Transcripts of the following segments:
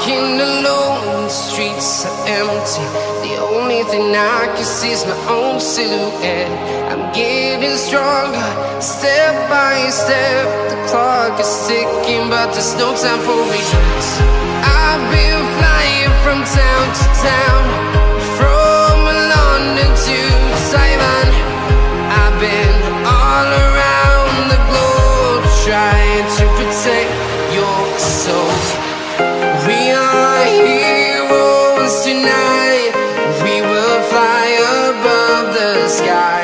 walking alone, the streets are empty. The only thing I can see is my own silhouette. I'm getting stronger, step by step. The clock is ticking, but there's no time for regrets. I've been flying from town to town, from London to Taiwan. I've been all around the globe, trying to protect your soul. We are heroes tonight. We will fly above the sky.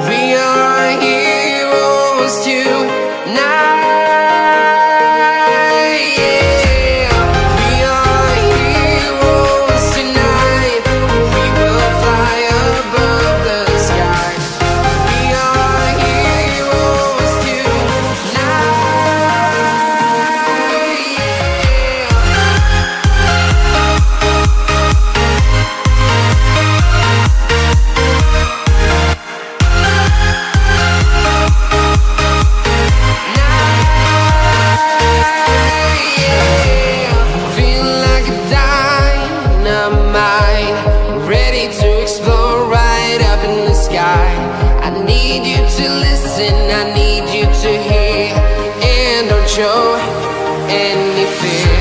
We are heroes tonight. Yeah. We are heroes tonight. We will fly above the sky. We are heroes tonight. I need you to listen, I need you to hear, and don't show any fear.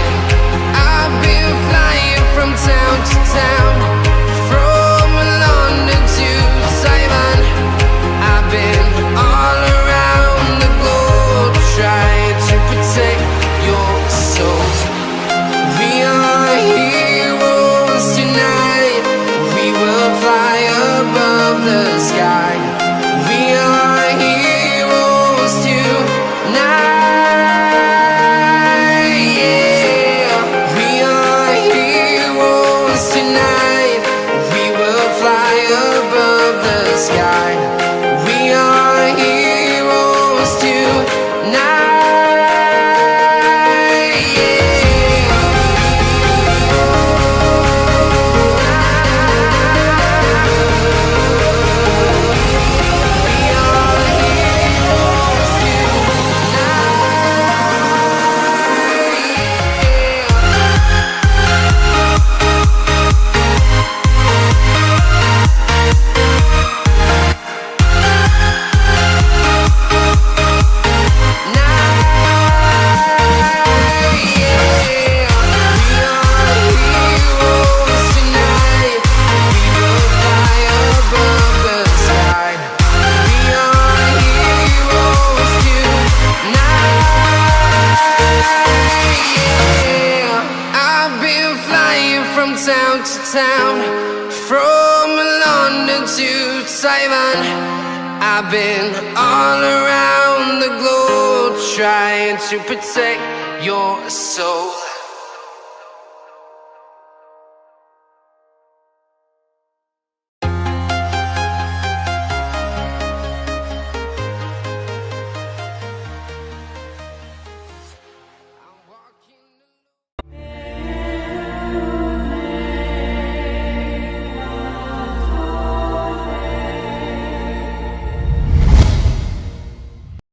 I've been flying from town to town, from London to Taiwan. I've been all around the globe, trying to protect your soul. We are heroes tonight. We will fly above the sky. We are heroes tonight. Yeah. We are heroes tonight. We will fly above the sky. We are heroes tonight. Town to town, from London to Taiwan. I've been all around the globe, trying to protect your soul.